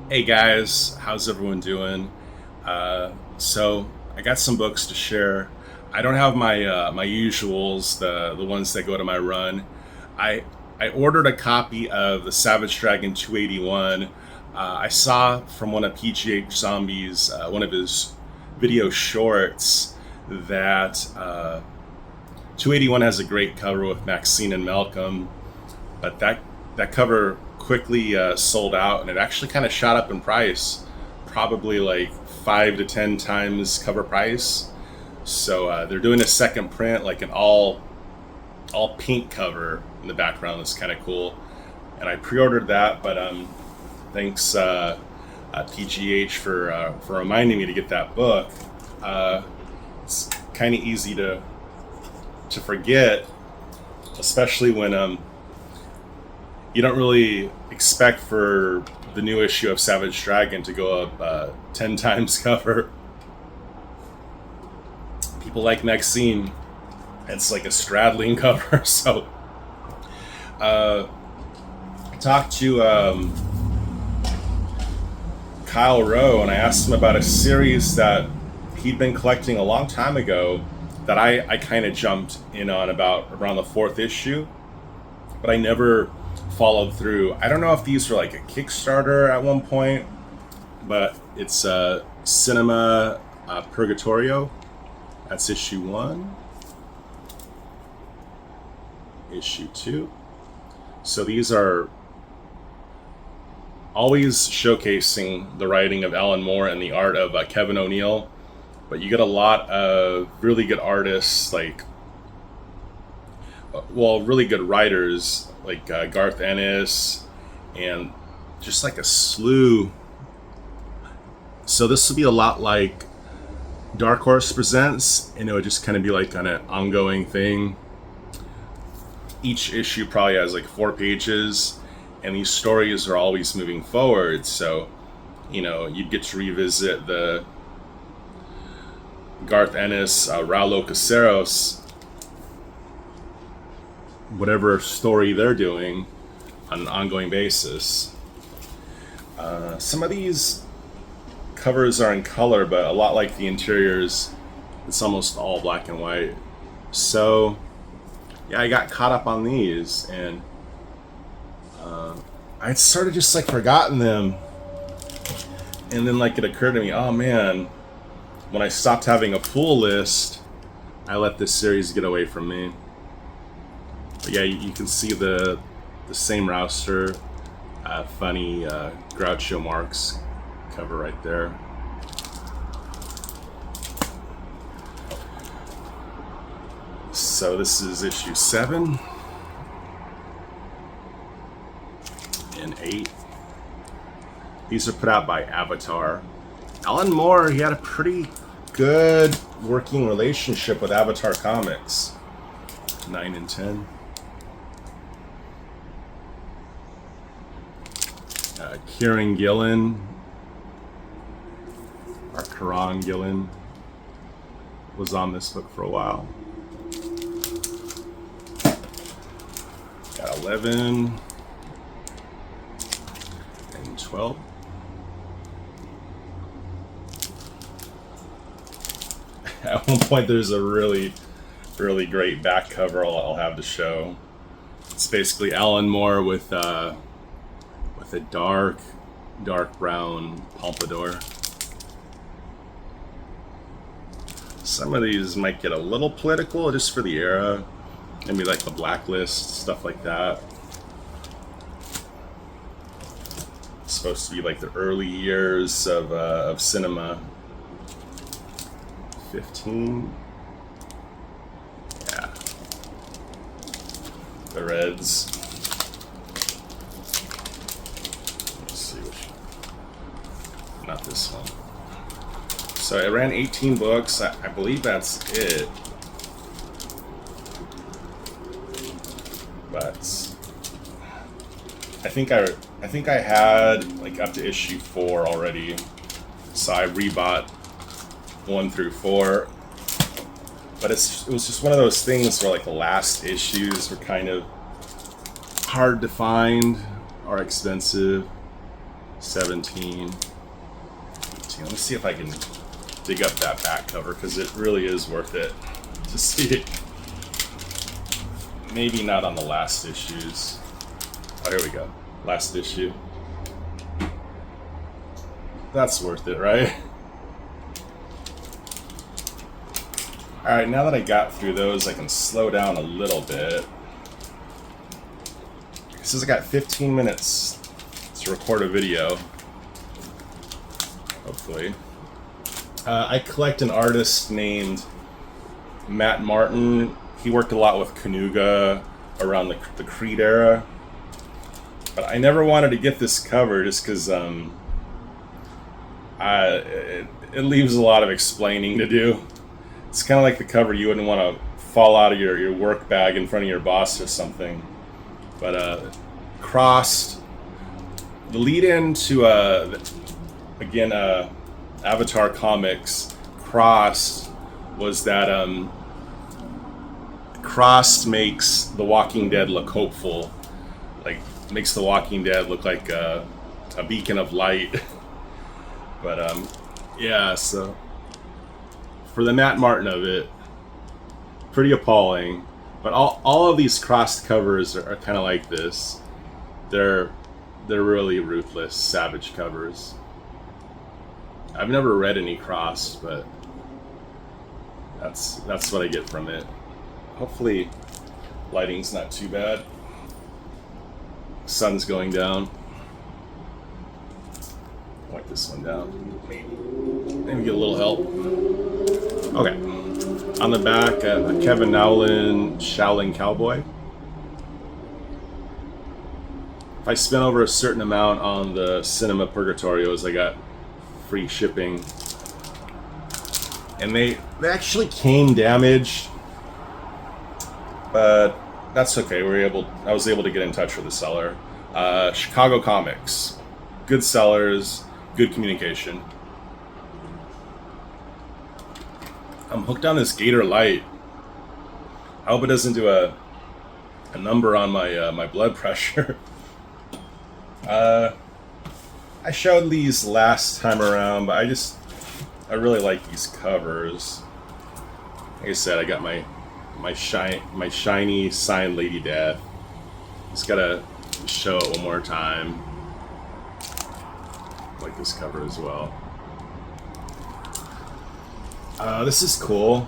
Hey guys, how's everyone doing? So I got some books to share. I don't have my usuals, the ones that go to my run. I I ordered a copy of the Savage Dragon 281. I saw from one of PGH Zombies, one of his video shorts, that 281 has a great cover with Maxine and Malcolm, but that cover quickly sold out, and it actually kind of shot up in price, probably like 5 to 10 times cover price. So they're doing a second print, like an all pink cover in the background. That's kind of cool, and I pre-ordered that. But thanks PGH for reminding me to get that book. It's kind of easy to forget, especially when you don't really expect for the new issue of Savage Dragon to go up 10 times cover. People like Maxine, it's like a straddling cover. So I talked to Kyle Rowe, and I asked him about a series that he'd been collecting a long time ago that I kind of jumped in on about around the fourth issue, but I never followed through. I don't know if these were like a Kickstarter at one point, but it's Cinema Purgatorio. That's issue 1, issue 2. So these are always showcasing the writing of Alan Moore and the art of Kevin O'Neill, but you get a lot of really good artists, like, well, really good writers like Garth Ennis, and just like a slew. So this will be a lot like Dark Horse Presents, and it would just kind of be like on an ongoing thing. Each issue probably has like 4 pages, and these stories are always moving forward. So, you'd get to revisit the Garth Ennis, Raulo Caceros, whatever story they're doing on an ongoing basis. Some of these covers are in color, but a lot like the interiors, it's almost all black and white. So, yeah, I got caught up on these, and I'd sort of just like forgotten them. And then like it occurred to me, oh man, when I stopped having a pull list, I let this series get away from me. But yeah, you can see the same Rouster, funny Groucho Marx cover right there. So this is issue 7 and 8. These are put out by Avatar. Alan Moore, he had a pretty good working relationship with Avatar Comics. 9 and 10. Kieran Gillen, or Karan Gillen, was on this book for a while. Got 11 and 12. At one point, there's a really, really great back cover I'll have to show. It's basically Alan Moore with a dark brown pompadour. Some of these might get a little political just for the era. Maybe like the Blacklist, stuff like that. It's supposed to be like the early years of cinema. 15. Yeah. The Reds. Let's see which. Not this one. So I ran 18 books. I believe that's it. But I think I had like up to issue 4 already. So I rebought 1 through 4. But it was just one of those things where like the last issues were kind of hard to find or expensive. 17, 18. Let me see if I can dig up that back cover, because it really is worth it to see it. Maybe not on the last issues. Oh, here we go. Last issue. That's worth it, right? Alright, now that I got through those, I can slow down a little bit. Since I got 15 minutes to record a video, hopefully. I collect an artist named Matt Martin. He worked a lot with Kanuga around the Creed era. But I never wanted to get this cover just because it leaves a lot of explaining to do. It's kind of like the cover you wouldn't want to fall out of your work bag in front of your boss or something. But Crossed, the lead-in to, again, Avatar Comics, Crossed, was that Crossed makes The Walking Dead look hopeful. Like, makes The Walking Dead look like a beacon of light. But, yeah, so for the Matt Martin of it, pretty appalling. But all of these Crossed covers are kind of like this. They're really ruthless, savage covers. I've never read any Crossed, but that's what I get from it. Hopefully, lighting's not too bad. Sun's going down. Point this one down. Maybe get a little help. Okay. On the back, Kevin Nowlin, Shaolin Cowboy. If I spent over a certain amount on the Cinema Purgatorios, I got free shipping. And they actually came damaged, but that's okay. I was able to get in touch with the seller. Chicago Comics, good sellers, good communication. I'm hooked on this Gator Light. I hope it doesn't do a number on my blood pressure. I showed these last time around, but I really like these covers. Like I said, I got my shiny signed Lady Death. Just gotta show it one more time. I like this cover as well. This is cool.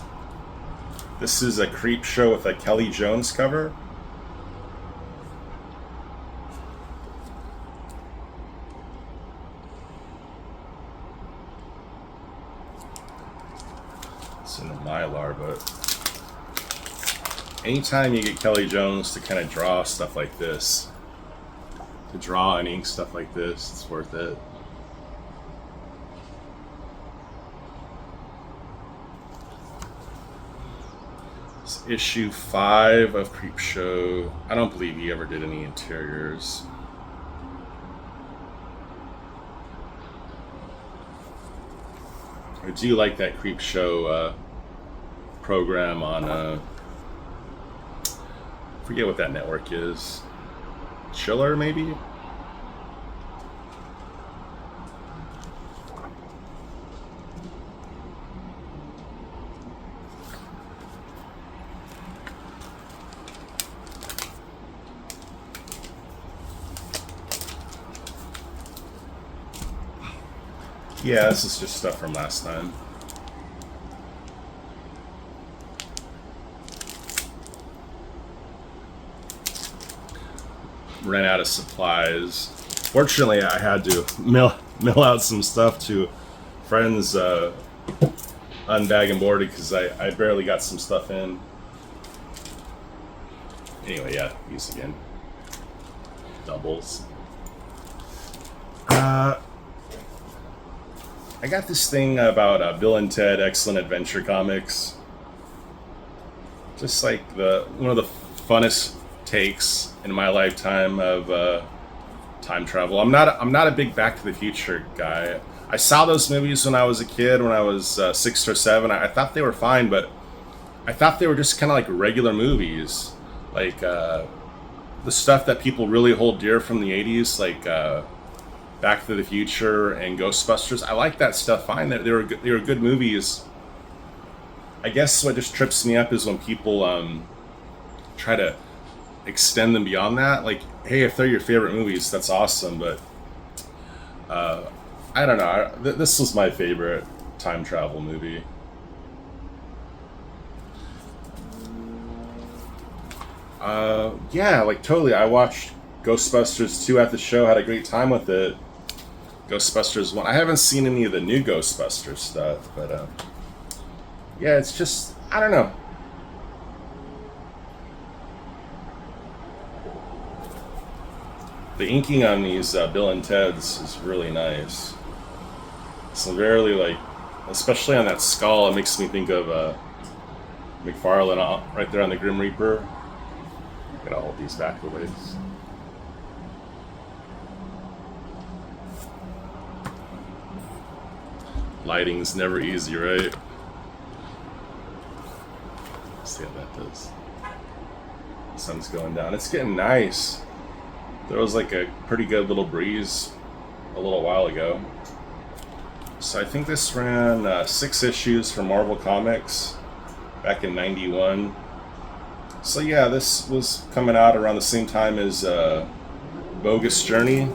This is a Creep Show with a Kelly Jones cover. It's in the Mylar, but anytime you get Kelly Jones to kind of draw stuff like this, to draw and ink stuff like this, it's worth it. It's issue 5 of Creep Show. I don't believe he ever did any interiors. I do like that Creep Show program on, I forget what that network is. Chiller, maybe? Yeah, this is just stuff from last time. Ran out of supplies. Fortunately, I had to mill out some stuff to friends unbag and boarded because I barely got some stuff in. Anyway, yeah, these again. Doubles. I got this thing about Bill and Ted Excellent Adventure Comics. Just like one of the funnest takes in my lifetime of time travel. I'm not a big Back to the Future guy. I saw those movies when I was a kid, when I was 6 or 7. I thought they were fine, but I thought they were just kind of like regular movies, like the stuff that people really hold dear from the 80s, like Back to the Future and Ghostbusters. I like that stuff fine. They were good movies. I guess what just trips me up is when people try to extend them beyond that. Like, hey, if they're your favorite movies, that's awesome. But I don't know. This was my favorite time travel movie. Yeah, like totally. I watched Ghostbusters 2 at the show. Had a great time with it. Ghostbusters 1. I haven't seen any of the new Ghostbusters stuff, but yeah, it's just, I don't know. The inking on these Bill and Ted's is really nice. Some very like, especially on that skull, it makes me think of McFarlane right there on the Grim Reaper. I'm gonna hold these back a ways. Lighting's never easy, right? Let's see how that does. The sun's going down. It's getting nice. There was like a pretty good little breeze a little while ago. So I think this ran 6 issues for Marvel Comics back in '91. So yeah, this was coming out around the same time as Bogus Journey,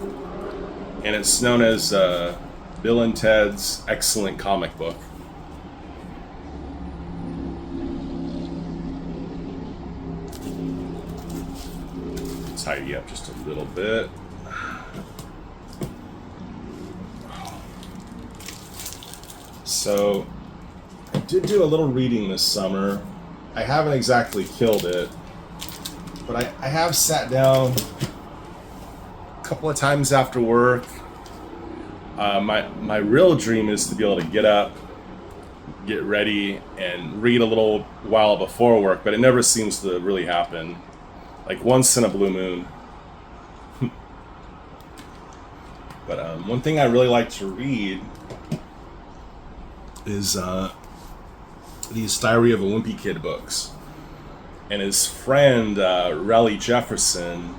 and it's known as Bill and Ted's Excellent Comic Book. Tidy up just a little bit. So I did do a little reading this summer. I haven't exactly killed it, but I have sat down a couple of times after work. My real dream is to be able to get up, get ready, and read a little while before work, but it never seems to really happen. Like once in a blue moon. But one thing I really like to read is these Diary of a Wimpy Kid books. And his friend, Raleigh Jefferson,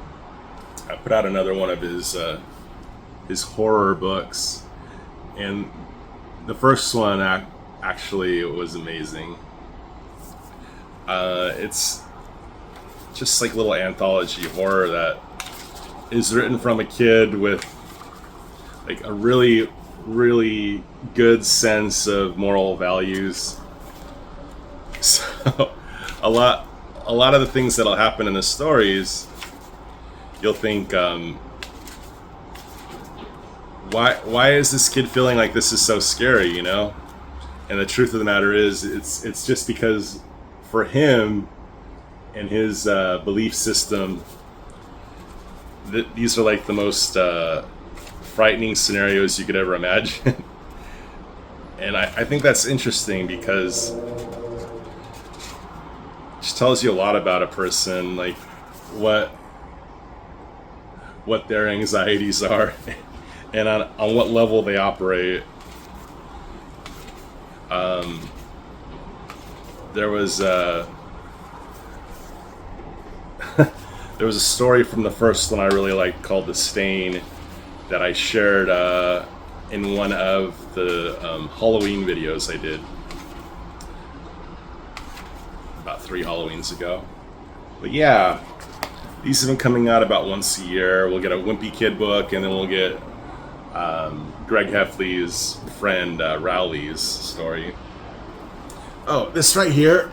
put out another one of his horror books. And the first one actually was amazing. It's just like little anthology horror that is written from a kid with like a really, really good sense of moral values. So a lot of the things that'll happen in the stories, you'll think, why is this kid feeling like this is so scary, you know? And the truth of the matter is, it's just because for him and his belief system, these are like the most frightening scenarios you could ever imagine. And I think that's interesting because it just tells you a lot about a person, like what their anxieties are and on what level they operate. There was there was a story from the first one I really liked called The Stain that I shared in one of the Halloween videos I did about 3 Halloweens ago. But yeah, these have been coming out about once a year. We'll get a Wimpy Kid book, and then we'll get Greg Heffley's friend Rowley's story. Oh, this right here.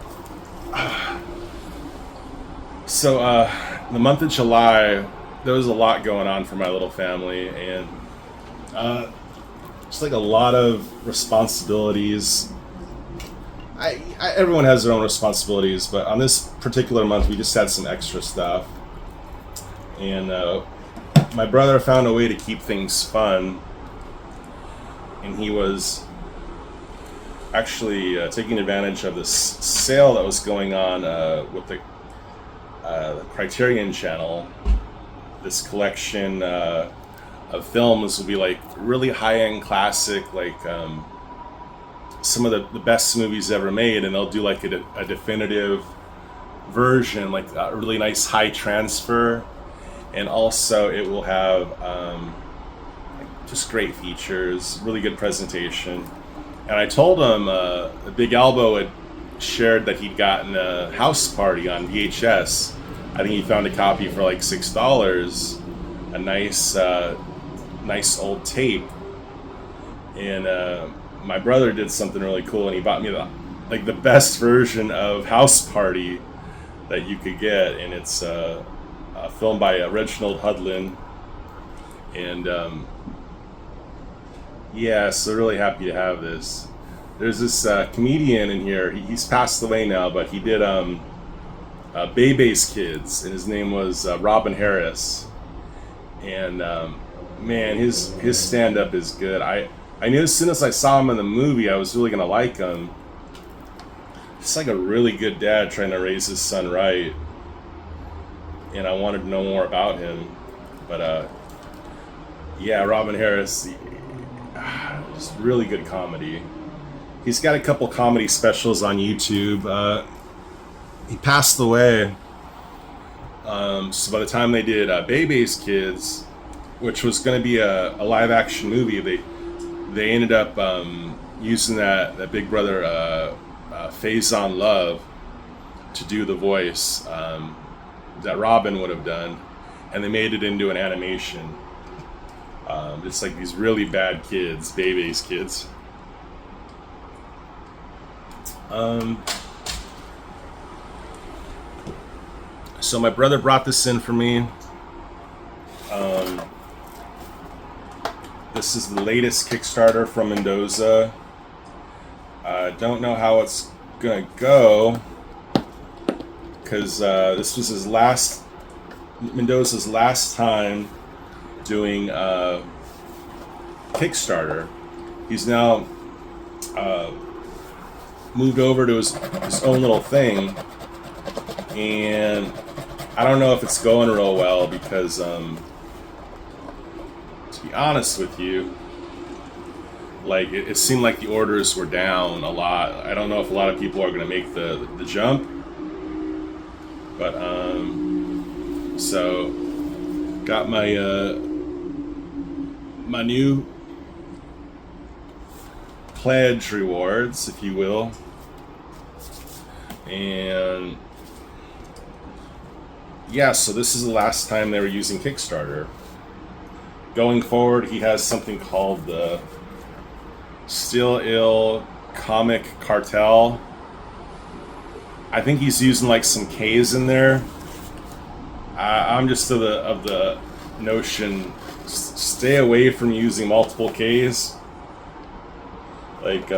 So the month of July, there was a lot going on for my little family, and just like a lot of responsibilities. Everyone has their own responsibilities, but on this particular month, we just had some extra stuff. And my brother found a way to keep things fun, and he was actually taking advantage of this sale that was going on with the Criterion Channel. This collection of films will be like really high-end classic, like some of the best movies ever made, and they'll do like a definitive version, like a really nice high transfer, and also it will have like just great features, really good presentation. And I told him Big Albo had shared that he'd gotten a House Party on VHS. I think he found a copy for like $6, a nice old tape. And my brother did something really cool, and he bought me the best version of House Party that you could get, and it's a film by Reginald Hudlin. And yeah, so really happy to have this. There's this comedian in here. He's passed away now, but he did Bebe's Kids, and his name was Robin Harris. And man, his stand-up is good. I knew as soon as I saw him in the movie, I was really gonna like him. It's like a really good dad trying to raise his son right, and I wanted to know more about him. But yeah, Robin Harris, just really good comedy. He's got a couple comedy specials on YouTube. He passed away, so by the time they did Bebe's Kids, which was going to be a live action movie, they ended up using that Big Brother Faison Love to do the voice that Robin would have done, and they made it into an animation. It's like these really bad kids, Bebe's Kids. So my brother brought this in for me. This is the latest Kickstarter from Mendoza. I don't know how it's gonna go, because this was Mendoza's last time doing Kickstarter. He's now moved over to his own little thing, and I don't know if it's going real well, because to be honest with you, like it seemed like the orders were down a lot. I don't know if a lot of people are going to make the jump, but so got my my new pledge rewards, if you will, and yeah, so this is the last time they were using Kickstarter. Going forward, he has something called the Still Ill Comic Cartel. I think he's using like some K's in there. I'm just of the notion, stay away from using multiple K's. Like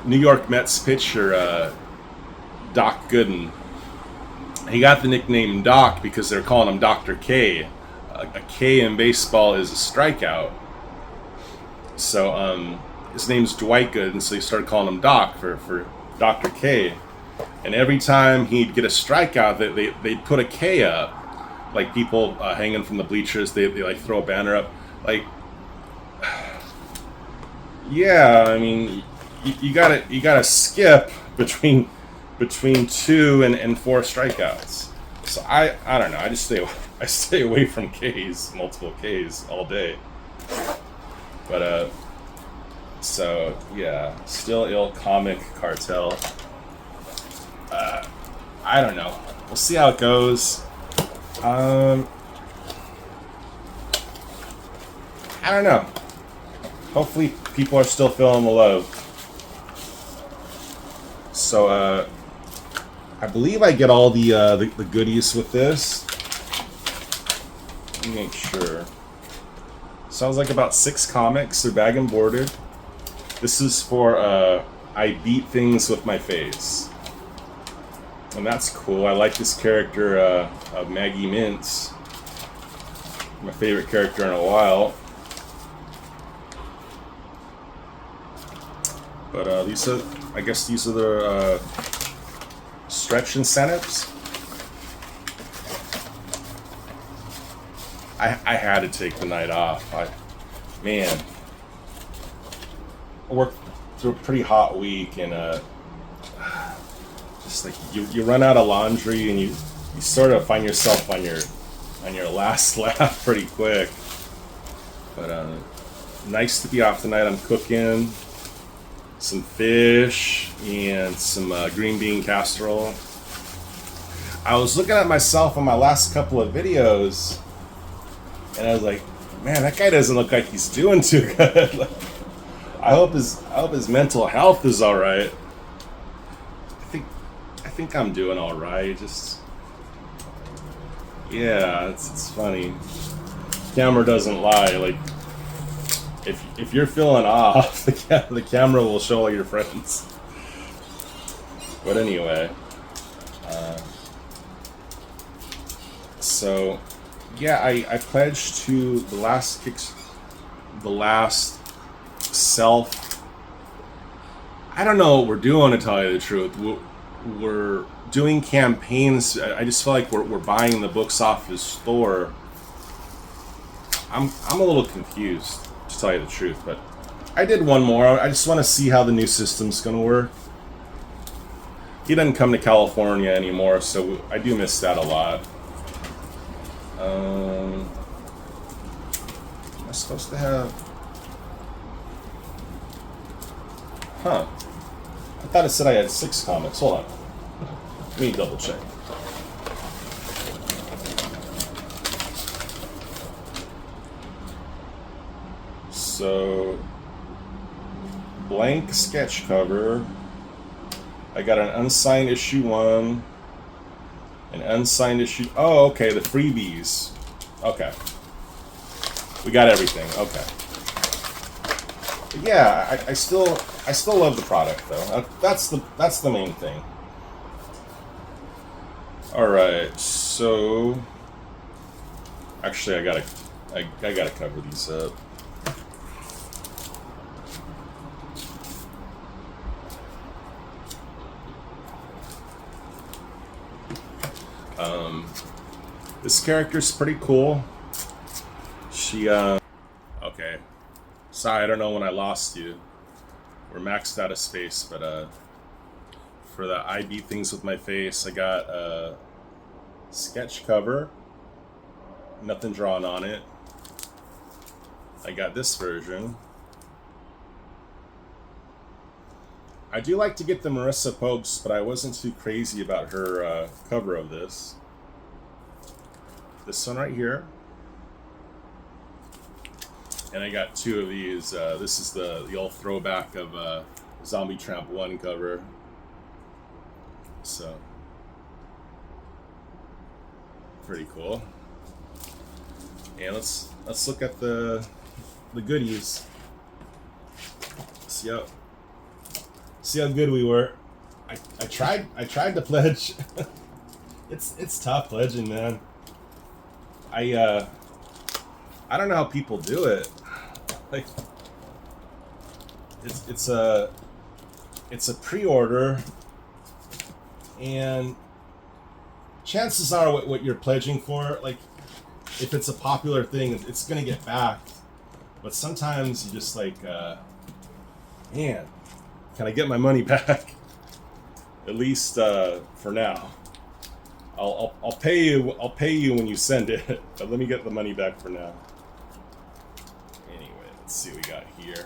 New York Mets pitcher Doc Gooden. He got the nickname Doc because they're calling him Dr. K. A K in baseball is a strikeout. So his name's Dwight Gooden, so they started calling him Doc for Dr. K. And every time he'd get a strikeout, they'd put a K up. Like people hanging from the bleachers, they like throw a banner up. Like, yeah, I mean, you gotta skip between 2 and 4 strikeouts. So I don't know. I stay away from K's, multiple K's all day. But so yeah, Still Ill Comic Cartel. I don't know. We'll see how it goes. I don't know. Hopefully people are still feeling the love. So I believe I get all the goodies with this. Let me make sure. Sounds like about 6 comics. They're bag and boarded. This is for I beat things with my face. And that's cool. I like this character of Maggie Mintz. My favorite character in a while. But I guess these are the stretch incentives. I had to take the night off. I worked through a pretty hot week, and just like you run out of laundry, and you sort of find yourself on your on your last lap pretty quick. But nice to be off tonight. I'm cooking some fish and some green bean casserole. I was looking at myself on my last couple of videos, and I was like, man, that guy doesn't look like he's doing too good. Like, I hope his mental health is all right. I think I'm doing all right. Just yeah, it's funny. Camera doesn't lie. Like if you're feeling off, the camera will show all your friends. But anyway, so yeah, I pledged to the last self. I don't know what we're doing, to tell you the truth. We're doing campaigns. I just feel like we're buying the books off his store. I'm a little confused, to tell you the truth, but I did one more. I just want to see how the new system's gonna work. He doesn't come to California anymore, so I do miss that a lot. Am I supposed to have? Huh. I thought it said I had 6 comics. Hold on. Let me double check. So, blank sketch cover. I got an unsigned issue 1. An unsigned issue. Oh, okay, the freebies. Okay. We got everything. Okay. But yeah, I still love the product though. That's the main thing. All right, so actually, I gotta cover these up. This character's pretty cool. She okay. Sorry, I don't know when I lost you. We're maxed out of space, but for the I beat things with my face, I got a sketch cover. Nothing drawn on it. I got this version. I do like to get the Marissa Popes, but I wasn't too crazy about her cover of this. This one right here. And I got 2 of these. This is the old throwback of Zombie Tramp 1 cover. So, pretty cool. And let's look at the goodies. See how good we were. I tried to pledge. It's tough pledging, man. I don't know how people do it. Like it's a pre-order, and chances are what you're pledging for, like if it's a popular thing, it's gonna get backed. But sometimes you just like, man, can I get my money back? At least for now. I'll pay you. I'll pay you when you send it. But let me get the money back for now. Anyway, let's see what we got here.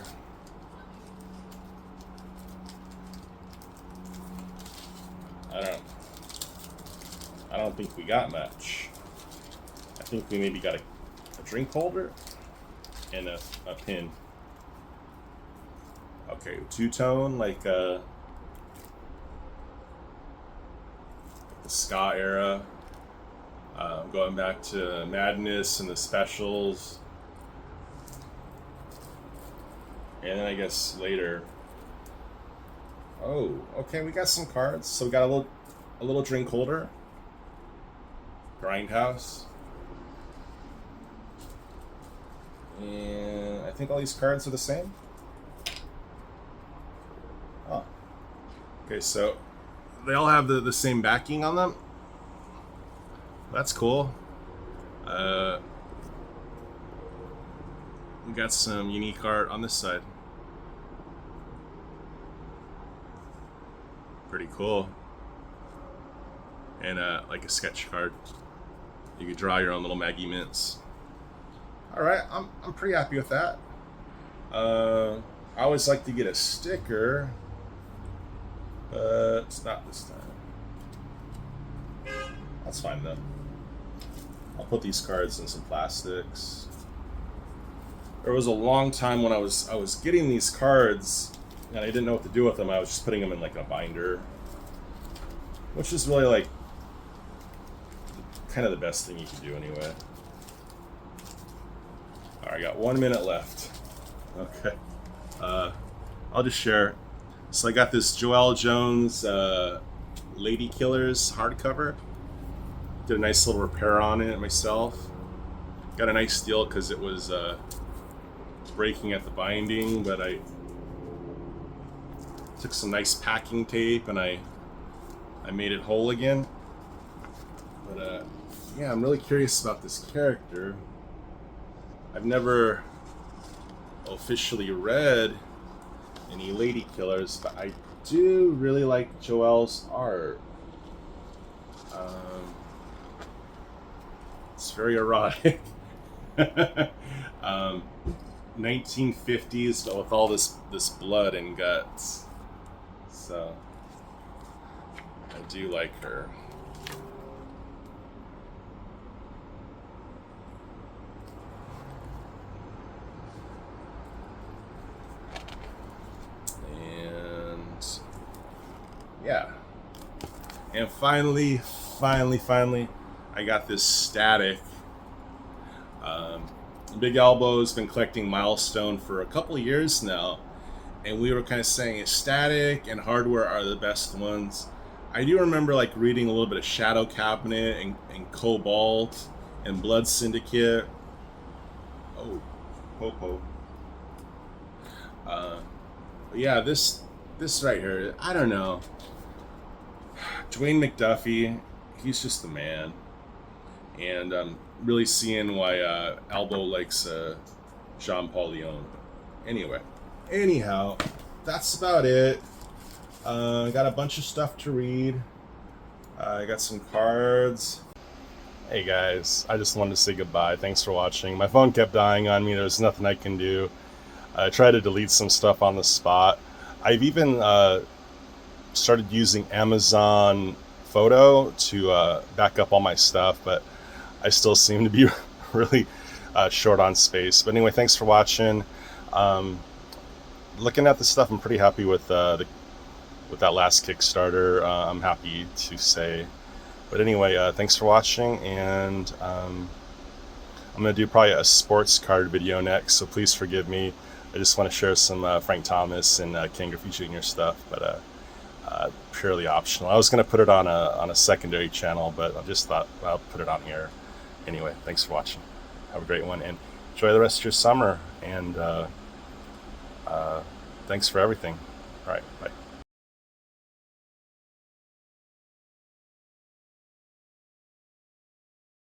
I don't think we got much. I think we maybe got a drink holder and a pin. Okay, 2-tone, like the ska era. Going back to Madness and the specials. And then I guess later. Oh, okay, we got some cards. So we got a little drink holder. Grindhouse. And I think all these cards are the same. Oh. Okay, so they all have the same backing on them. That's cool. We got some unique art on this side. Pretty cool. And like a sketch card. You could draw your own little Maggie Mints. All right, I'm pretty happy with that. I always like to get a sticker, but it's not this time. That's fine though. I'll put these cards in some plastics. There was a long time when I was getting these cards and I didn't know what to do with them. I was just putting them in like a binder, which is really like kind of the best thing you can do anyway. All right, I got 1 minute left. Okay, I'll just share. So I got this Joelle Jones Lady Killers hardcover. Did a nice little repair on it myself. Got a nice deal because it was breaking at the binding, but I took some nice packing tape and I made it whole again. But yeah, I'm really curious about this character. I've never officially read any Lady Killers, but I do really like Joelle's art. It's very erotic. 1950s, but with all this blood and guts. So I do like her. And yeah. And finally, I got this Static. Big Elbow's been collecting Milestone for a couple of years now, and we were kind of saying Static and Hardware are the best ones. I do remember like reading a little bit of Shadow Cabinet and Cobalt and Blood Syndicate. Oh, Popo. But yeah, this right here, I don't know. Dwayne McDuffie, he's just the man. And really seeing why Albo likes Jean-Paul Leon. Anyhow, that's about it. I got a bunch of stuff to read. I got some cards. Hey guys, I just wanted to say goodbye. Thanks for watching. My phone kept dying on me. There's nothing I can do. I tried to delete some stuff on the spot. I've even started using Amazon Photo to back up all my stuff, but I still seem to be really short on space. But anyway, thanks for watching. Looking at the stuff, I'm pretty happy with that last Kickstarter. I'm happy to say. But anyway, thanks for watching, and I'm going to do probably a sports card video next, so please forgive me. I just want to share some Frank Thomas and Ken Griffey Jr. stuff, but purely optional. I was going to put it on a secondary channel, but I just thought I'll put it on here. Anyway, thanks for watching. Have a great one, and enjoy the rest of your summer, and thanks for everything. All right, bye.